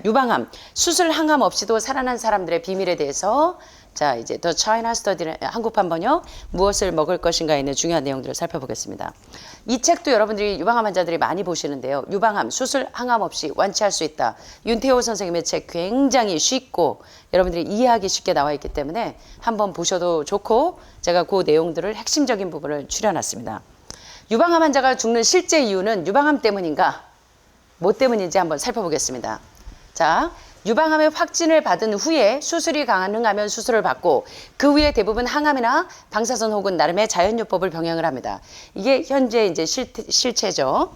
유방암, 수술 항암 없이도 살아난 사람들의 비밀에 대해서 자, 이제 더 차이나 스터디는 한국판 번역 무엇을 먹을 것인가에 있는 중요한 내용들을 살펴보겠습니다. 이 책도 여러분들이 유방암 환자들이 많이 보시는데요. 유방암, 수술 항암 없이 완치할 수 있다. 윤태호 선생님의 책 굉장히 쉽고 여러분들이 이해하기 쉽게 나와 있기 때문에 한번 보셔도 좋고 제가 그 내용들을 핵심적인 부분을 추려놨습니다. 유방암 환자가 죽는 실제 이유는 유방암 때문인가? 뭐 때문인지 한번 살펴보겠습니다. 자, 유방암의 확진을 받은 후에 수술이 가능하면 수술을 받고 그 후에 대부분 항암이나 방사선 혹은 나름의 자연요법을 병행을 합니다. 이게 현재 이제 실체죠.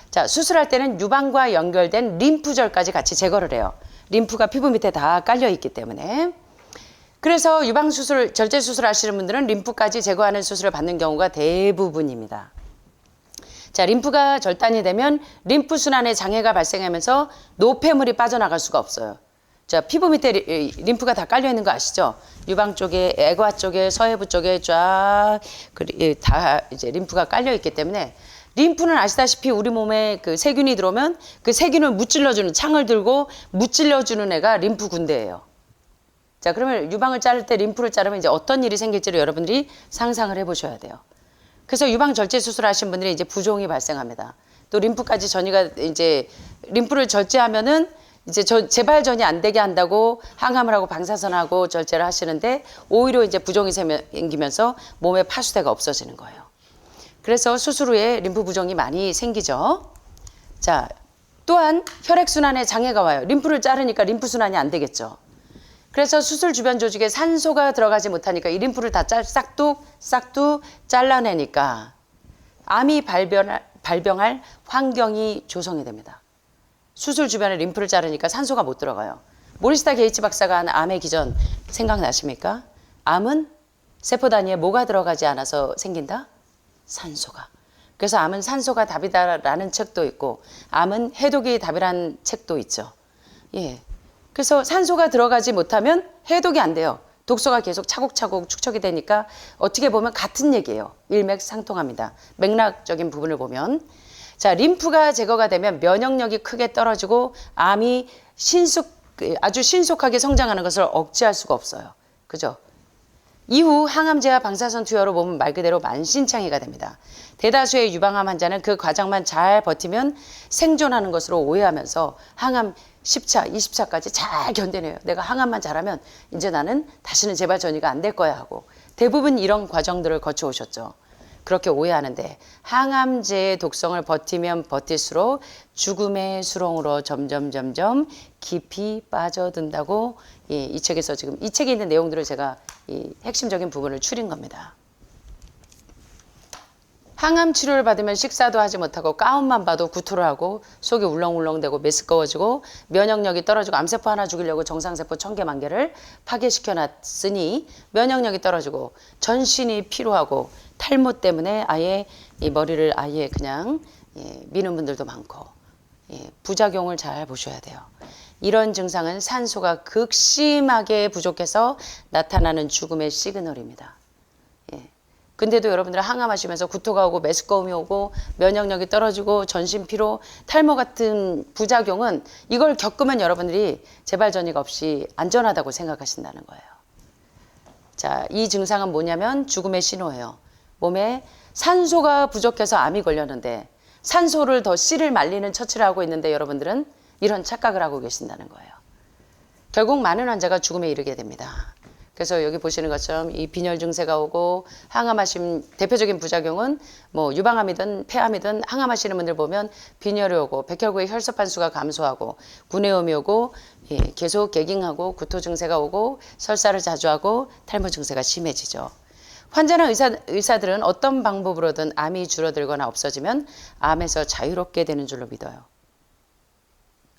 자, 수술할 때는 유방과 연결된 림프절까지 같이 제거를 해요. 림프가 피부 밑에 다 깔려 있기 때문에. 그래서 유방 수술, 절제 수술 하시는 분들은 림프까지 제거하는 수술을 받는 경우가 대부분입니다. 자, 림프가 절단이 되면 림프 순환에 장애가 발생하면서 노폐물이 빠져나갈 수가 없어요. 자, 피부 밑에 림프가 다 깔려 있는 거 아시죠? 유방 쪽에, 애과 쪽에, 서해부 쪽에 쫙 다 이제 림프가 깔려 있기 때문에 림프는 아시다시피 우리 몸에 그 세균이 들어오면 그 세균을 무찔러주는 창을 들고 무찔러주는 애가 림프 군대예요. 자, 그러면 유방을 자를 때 림프를 자르면 이제 어떤 일이 생길지를 여러분들이 상상을 해보셔야 돼요. 그래서 유방 절제 수술하신 분들이 이제 부종이 발생합니다. 또 림프까지 전이가 이제 림프를 절제하면은 이제 재발전이 안 되게 한다고 항암을 하고 방사선하고 절제를 하시는데 오히려 이제 부종이 생기면서 몸에 파수대가 없어지는 거예요. 그래서 수술 후에 림프 부종이 많이 생기죠. 자, 또한 혈액순환에 장애가 와요. 림프를 자르니까 림프 순환이 안 되겠죠. 그래서 수술 주변 조직에 산소가 들어가지 못하니까 이 림프를 다 싹둑 잘라내니까 암이 발병할 환경이 조성이 됩니다. 수술 주변에 림프를 자르니까 산소가 못 들어가요. 모리스타 게이츠 박사가 한 암의 기전 생각나십니까? 암은 세포 단위에 뭐가 들어가지 않아서 생긴다? 산소가. 그래서 암은 산소가 답이다라는 책도 있고 암은 해독이 답이라는 책도 있죠. 예. 그래서 산소가 들어가지 못하면 해독이 안 돼요. 독소가 계속 차곡차곡 축적이 되니까 어떻게 보면 같은 얘기예요. 일맥상통합니다. 맥락적인 부분을 보면. 자, 림프가 제거가 되면 면역력이 크게 떨어지고 암이 아주 신속하게 성장하는 것을 억제할 수가 없어요. 그죠? 이후 항암제와 방사선 투여로 몸은 말 그대로 만신창이가 됩니다. 대다수의 유방암 환자는 그 과정만 잘 버티면 생존하는 것으로 오해하면서 항암 10차, 20차까지 잘 견뎌내요. 내가 항암만 잘하면 이제 나는 다시는 재발 전이가 안 될 거야 하고 대부분 이런 과정들을 거쳐오셨죠. 그렇게 오해하는데 항암제의 독성을 버티면 버틸수록 죽음의 수렁으로 점점 깊이 빠져든다고 이 책에서 지금 이 책에 있는 내용들을 제가 이 핵심적인 부분을 추린 겁니다. 항암 치료를 받으면 식사도 하지 못하고 가운만 봐도 구토를 하고 속이 울렁울렁대고 메스꺼워지고 면역력이 떨어지고 암세포 하나 죽이려고 정상세포 1000개 만 개를 파괴시켜 놨으니 면역력이 떨어지고 전신이 피로하고 탈모 때문에 아예 이 머리를 아예 그냥 미는 분들도 많고 부작용을 잘 보셔야 돼요. 이런 증상은 산소가 극심하게 부족해서 나타나는 죽음의 시그널입니다. 근데도 여러분들 항암하시면서 구토가 오고 메스꺼움이 오고 면역력이 떨어지고 전신 피로, 탈모 같은 부작용은 이걸 겪으면 여러분들이 재발 전이가 없이 안전하다고 생각하신다는 거예요. 자, 이 증상은 뭐냐면 죽음의 신호예요. 몸에 산소가 부족해서 암이 걸렸는데 산소를 더 씨를 말리는 처치를 하고 있는데 여러분들은 이런 착각을 하고 계신다는 거예요. 결국 많은 환자가 죽음에 이르게 됩니다. 그래서 여기 보시는 것처럼 이 빈혈 증세가 오고 항암하신 대표적인 부작용은 뭐 유방암이든 폐암이든 항암하시는 분들 보면 빈혈이 오고 백혈구의 혈소판 수가 감소하고 구내염이 오고 계속 개깅하고 구토 증세가 오고 설사를 자주 하고 탈모 증세가 심해지죠. 환자나 의사들은 어떤 방법으로든 암이 줄어들거나 없어지면 암에서 자유롭게 되는 줄로 믿어요.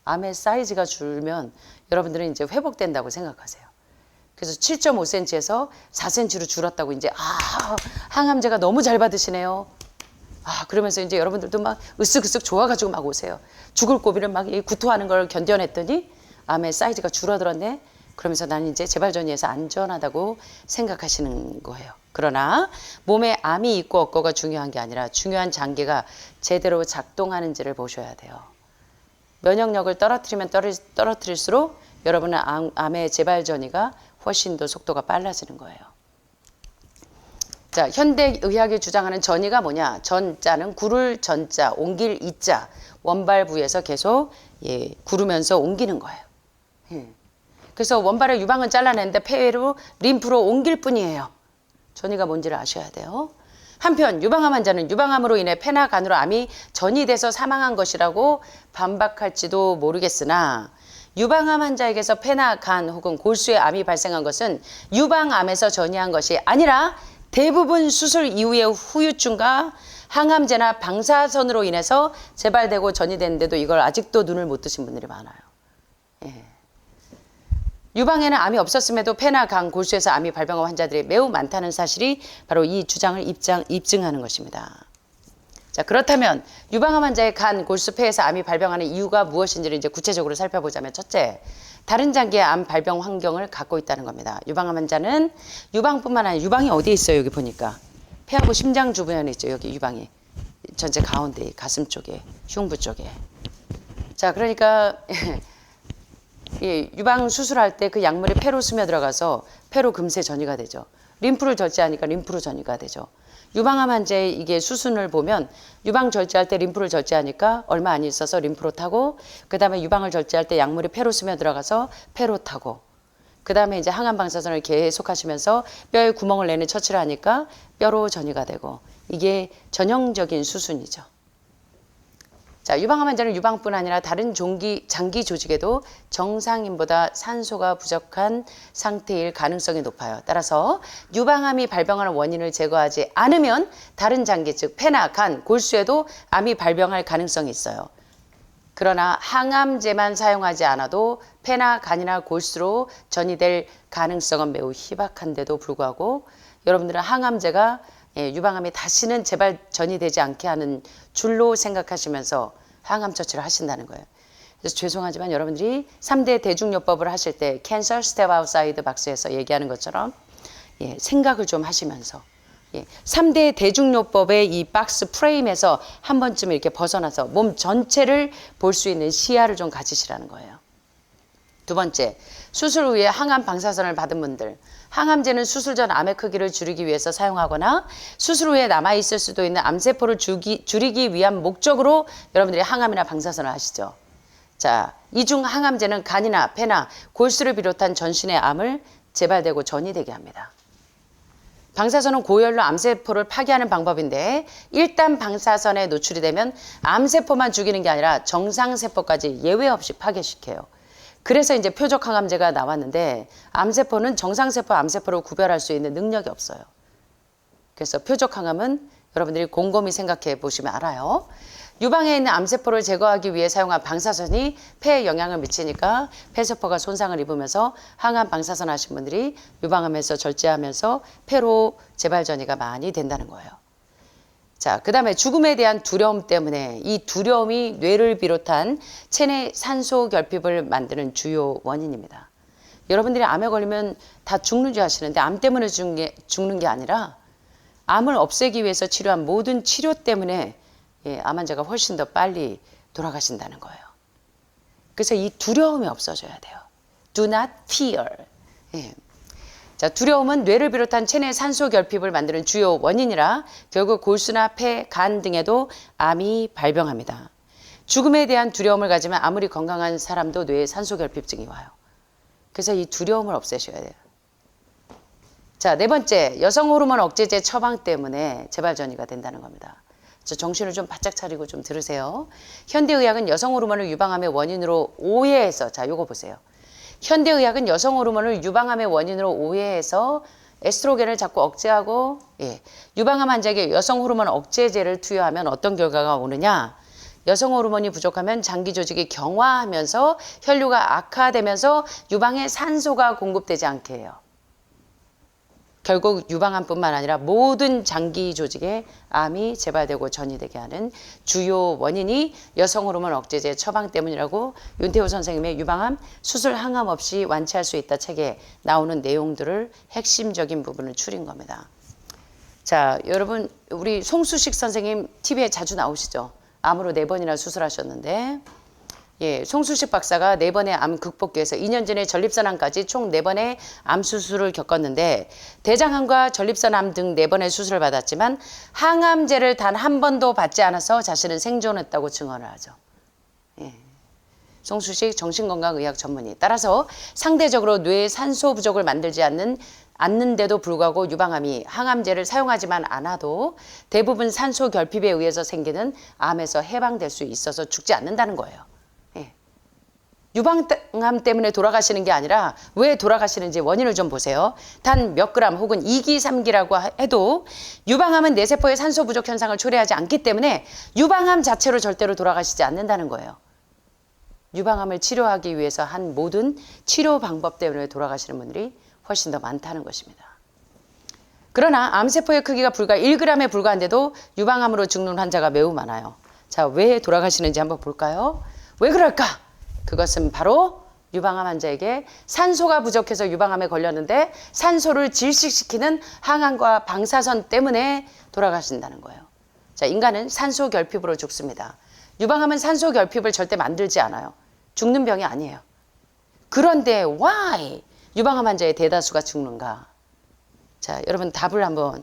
암의 사이즈가 줄면 여러분들은 이제 회복된다고 생각하세요. 그래서 7.5cm에서 4cm로 줄었다고 이제 항암제가 너무 잘 받으시네요. 그러면서 이제 여러분들도 막 으쓱으쓱 좋아가지고 막 오세요. 죽을 고비를 막 구토하는 걸 견뎌냈더니 암의 사이즈가 줄어들었네. 그러면서 나는 이제 재발전이에서 안전하다고 생각하시는 거예요. 그러나 몸에 암이 있고 없고가 중요한 게 아니라 중요한 장기가 제대로 작동하는지를 보셔야 돼요. 면역력을 떨어뜨리면 떨어뜨릴수록 여러분은 암의 재발 전이가 훨씬 더 속도가 빨라지는 거예요. 자, 현대의학이 주장하는 전이가 뭐냐? 전자는 구를 전자, 옮길 이자, 원발 부위에서 계속 구르면서 옮기는 거예요. 그래서 원발의 유방은 잘라내는데 폐로 림프로 옮길 뿐이에요. 전이가 뭔지를 아셔야 돼요. 한편 유방암 환자는 유방암으로 인해 폐나 간으로 암이 전이돼서 사망한 것이라고 반박할지도 모르겠으나 유방암 환자에게서 폐나 간 혹은 골수에 암이 발생한 것은 유방암에서 전이한 것이 아니라 대부분 수술 이후의 후유증과 항암제나 방사선으로 인해서 재발되고 전이되는데도 이걸 아직도 눈을 못 뜨신 분들이 많아요. 유방에는 암이 없었음에도 폐나 간, 골수에서 암이 발병한 환자들이 매우 많다는 사실이 바로 이 주장을 입증하는 것입니다. 자, 그렇다면 유방암 환자의 간, 골수, 폐에서 암이 발병하는 이유가 무엇인지를 이제 구체적으로 살펴보자면, 첫째, 다른 장기의 암 발병 환경을 갖고 있다는 겁니다. 유방암 환자는 유방뿐만 아니라, 유방이 어디에 있어요? 여기 보니까 폐하고 심장 주변에 있죠. 여기 유방이 전체 가운데 가슴 쪽에, 흉부 쪽에. 자, 그러니까 유방 수술할 때 그 약물이 폐로 스며들어가서 폐로 금세 전이가 되죠. 림프를 절제하니까 림프로 전이가 되죠. 유방암 환자의 이게 수순을 보면 유방 절제할 때 림프를 절제하니까 얼마 안 있어서 림프로 타고, 그 다음에 유방을 절제할 때 약물이 폐로 스며들어가서 폐로 타고, 그 다음에 이제 항암 방사선을 계속 하시면서 뼈에 구멍을 내는 처치를 하니까 뼈로 전이가 되고, 이게 전형적인 수순이죠. 자, 유방암 환자는 유방뿐 아니라 다른 장기 조직에도 정상인보다 산소가 부족한 상태일 가능성이 높아요. 따라서 유방암이 발병하는 원인을 제거하지 않으면 다른 장기, 즉 폐나 간, 골수에도 암이 발병할 가능성이 있어요. 그러나 항암제만 사용하지 않아도 폐나 간이나 골수로 전이될 가능성은 매우 희박한데도 불구하고 여러분들은 항암제가 유방암이 다시는 재발 전이되지 않게 하는 줄로 생각하시면서 항암 처치를 하신다는 거예요. 그래서 죄송하지만 여러분들이 3대 대중요법을 하실 때 Cancer Step Outside 박스에서 얘기하는 것처럼 생각을 좀 하시면서 3대 대중요법의 이 박스 프레임에서 한 번쯤 이렇게 벗어나서 몸 전체를 볼 수 있는 시야를 좀 가지시라는 거예요. 두 번째, 수술 후에 항암 방사선을 받은 분들. 항암제는 수술 전 암의 크기를 줄이기 위해서 사용하거나 수술 후에 남아있을 수도 있는 암세포를 줄이기 위한 목적으로 여러분들이 항암이나 방사선을 하시죠. 자, 이 중 항암제는 간이나 폐나 골수를 비롯한 전신의 암을 재발되고 전이되게 합니다. 방사선은 고열로 암세포를 파괴하는 방법인데, 일단 방사선에 노출이 되면 암세포만 죽이는 게 아니라 정상세포까지 예외 없이 파괴시켜요. 그래서 이제 표적 항암제가 나왔는데 암세포는 정상세포, 암세포를 구별할 수 있는 능력이 없어요. 그래서 표적 항암은 여러분들이 곰곰이 생각해 보시면 알아요. 유방에 있는 암세포를 제거하기 위해 사용한 방사선이 폐에 영향을 미치니까 폐세포가 손상을 입으면서 항암 방사선 하신 분들이 유방암에서 절제하면서 폐로 재발 전이가 많이 된다는 거예요. 자, 그 다음에 죽음에 대한 두려움 때문에, 이 두려움이 뇌를 비롯한 체내 산소 결핍을 만드는 주요 원인입니다. 여러분들이 암에 걸리면 다 죽는 줄 아시는데 암 때문에 죽는 게 아니라 암을 없애기 위해서 치료한 모든 치료 때문에 암 환자가 훨씬 더 빨리 돌아가신다는 거예요. 그래서 이 두려움이 없어져야 돼요. Do not fear. 자, 두려움은 뇌를 비롯한 체내 산소 결핍을 만드는 주요 원인이라 결국 골수나 폐, 간 등에도 암이 발병합니다. 죽음에 대한 두려움을 가지면 아무리 건강한 사람도 뇌에 산소 결핍증이 와요. 그래서 이 두려움을 없애셔야 돼요. 자, 네 번째, 여성 호르몬 억제제 처방 때문에 재발 전이가 된다는 겁니다. 정신을 좀 바짝 차리고 좀 들으세요. 현대의학은 여성 호르몬을 유방암의 원인으로 오해해서, 자, 요거 보세요. 현대의학은 여성 호르몬을 유방암의 원인으로 오해해서 에스트로겐을 자꾸 억제하고, 유방암 환자에게 여성 호르몬 억제제를 투여하면 어떤 결과가 오느냐? 여성 호르몬이 부족하면 장기 조직이 경화하면서 혈류가 악화되면서 유방에 산소가 공급되지 않게 해요. 결국 유방암뿐만 아니라 모든 장기 조직에 암이 재발되고 전이되게 하는 주요 원인이 여성 호르몬 억제제 처방 때문이라고 윤태호 선생님의 유방암 수술 항암 없이 완치할 수 있다 책에 나오는 내용들을 핵심적인 부분을 추린 겁니다. 자, 여러분, 우리 송수식 선생님 TV에 자주 나오시죠? 암으로 4번이나 수술하셨는데 예, 송수식 박사가 4번의 암 극복기에서 2년 전에 전립선암까지 총 4번의 암 수술을 겪었는데 대장암과 전립선암 등 4번의 수술을 받았지만 항암제를 단 한 번도 받지 않아서 자신은 생존했다고 증언을 하죠. 예. 송수식 정신건강의학 전문의. 따라서 상대적으로 뇌의 산소 부족을 만들지 않는데도 불구하고 유방암이 항암제를 사용하지만 않아도 대부분 산소 결핍에 의해서 생기는 암에서 해방될 수 있어서 죽지 않는다는 거예요. 예. 유방암 때문에 돌아가시는 게 아니라 왜 돌아가시는지 원인을 좀 보세요. 단 몇 그램 혹은 2기, 3기라고 해도 유방암은 뇌세포의 산소 부족 현상을 초래하지 않기 때문에 유방암 자체로 절대로 돌아가시지 않는다는 거예요. 유방암을 치료하기 위해서 한 모든 치료 방법 때문에 돌아가시는 분들이 훨씬 더 많다는 것입니다. 그러나 암세포의 크기가 불과 1g에 불과한데도 유방암으로 죽는 환자가 매우 많아요. 자, 왜 돌아가시는지 한번 볼까요? 왜 그럴까? 그것은 바로 유방암 환자에게 산소가 부족해서 유방암에 걸렸는데 산소를 질식시키는 항암과 방사선 때문에 돌아가신다는 거예요. 자, 인간은 산소 결핍으로 죽습니다. 유방암은 산소 결핍을 절대 만들지 않아요. 죽는 병이 아니에요. 그런데 why 유방암 환자의 대다수가 죽는가? 자, 여러분 답을 한번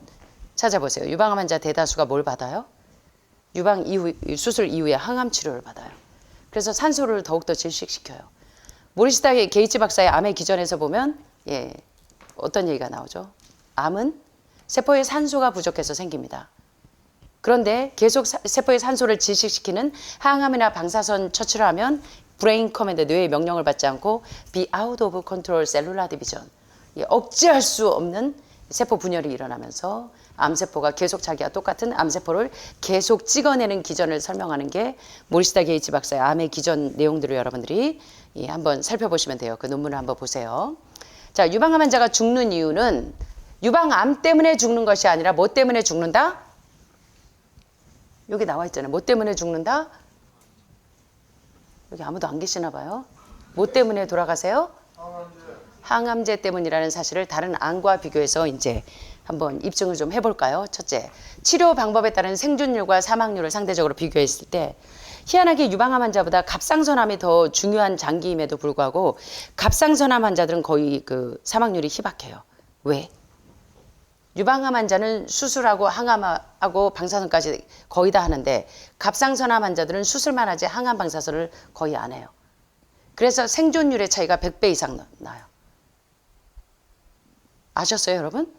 찾아보세요. 유방암 환자 대다수가 뭘 받아요? 유방 이후, 수술 이후에 항암 치료를 받아요. 그래서 산소를 더욱더 질식시켜요. 모리시타 게이츠 박사의 암의 기전에서 보면 예, 어떤 얘기가 나오죠? 암은 세포의 산소가 부족해서 생깁니다. 그런데 계속 세포의 산소를 질식시키는 항암이나 방사선 처치를 하면 브레인 커맨드, 뇌의 명령을 받지 않고 be out of control cellular division, 억제할 수 없는 세포 분열이 일어나면서 암세포가 계속 자기와 똑같은 암세포를 계속 찍어내는 기전을 설명하는 게 모리시타 게이츠 박사의 암의 기전 내용들을 여러분들이 한번 살펴보시면 돼요. 그 논문을 한번 보세요. 자, 유방암 환자가 죽는 이유는 유방암 때문에 죽는 것이 아니라 뭐 때문에 죽는다? 여기 나와 있잖아요. 뭐 때문에 죽는다? 여기 아무도 안 계시나 봐요. 뭐 때문에 돌아가세요? 항암제 때문이라는 사실을 다른 암과 비교해서 이제 한번 입증을 좀 해볼까요? 첫째, 치료 방법에 따른 생존율과 사망률을 상대적으로 비교했을 때 희한하게 유방암 환자보다 갑상선암이 더 중요한 장기임에도 불구하고 갑상선암 환자들은 거의 그 사망률이 희박해요. 왜? 유방암 환자는 수술하고 항암하고 방사선까지 거의 다 하는데 갑상선암 환자들은 수술만 하지 항암 방사선을 거의 안 해요. 그래서 생존율의 차이가 100배 이상 나요. 아셨어요, 여러분?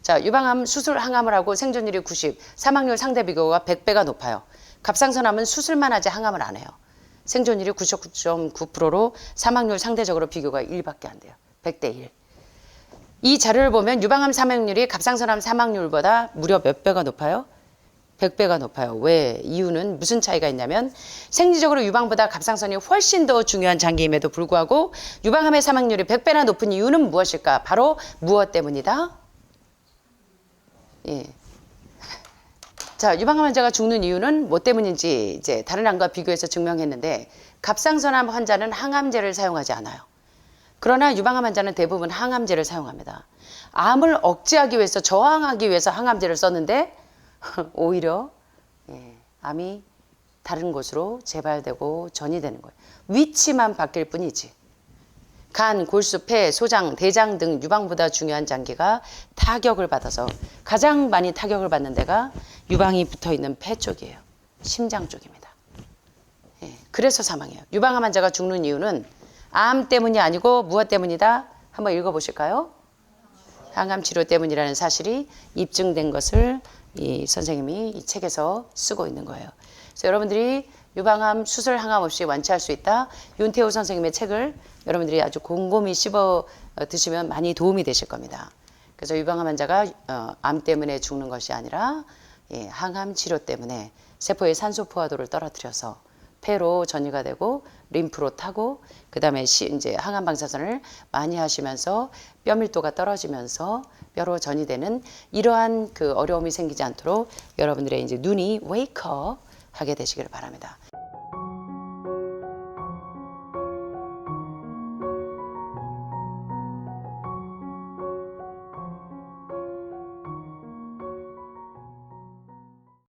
자, 유방암 수술 항암을 하고 생존율이 90, 사망률 상대 비교가 100배가 높아요. 갑상선암은 수술만 하지 항암을 안 해요. 생존율이 99.9%로 사망률 상대적으로 비교가 1밖에 안 돼요. 100대 1. 이 자료를 보면 유방암 사망률이 갑상선암 사망률보다 무려 몇 배가 높아요? 100배가 높아요. 왜? 이유는 무슨 차이가 있냐면 생리적으로 유방보다 갑상선이 훨씬 더 중요한 장기임에도 불구하고 유방암의 사망률이 100배나 높은 이유는 무엇일까? 바로 무엇 때문이다? 예. 자, 유방암 환자가 죽는 이유는 뭐 때문인지 이제 다른 암과 비교해서 증명했는데 갑상선암 환자는 항암제를 사용하지 않아요. 그러나 유방암 환자는 대부분 항암제를 사용합니다. 암을 억제하기 위해서 저항하기 위해서 항암제를 썼는데 오히려 암이 다른 곳으로 재발되고 전이되는 거예요. 위치만 바뀔 뿐이지. 간, 골수, 폐, 소장, 대장 등 유방보다 중요한 장기가 타격을 받아서 가장 많이 타격을 받는 데가 유방이 붙어있는 폐 쪽이에요. 심장 쪽입니다. 그래서 사망해요. 유방암 환자가 죽는 이유는 암 때문이 아니고 무엇 때문이다? 한번 읽어보실까요? 항암 치료 때문이라는 사실이 입증된 것을 이 선생님이 이 책에서 쓰고 있는 거예요. 그래서 여러분들이 유방암 수술 항암 없이 완치할 수 있다. 윤태호 선생님의 책을 여러분들이 아주 곰곰이 씹어 드시면 많이 도움이 되실 겁니다. 그래서 유방암 환자가 암 때문에 죽는 것이 아니라 항암 치료 때문에 세포의 산소 포화도를 떨어뜨려서 폐로 전이가 되고 림프로 타고 그 다음에 이제 항암 방사선을 많이 하시면서 뼈 밀도가 떨어지면서 뼈로 전이되는 이러한 그 어려움이 생기지 않도록 여러분들의 이제 눈이 웨이크업 하게 되시기를 바랍니다.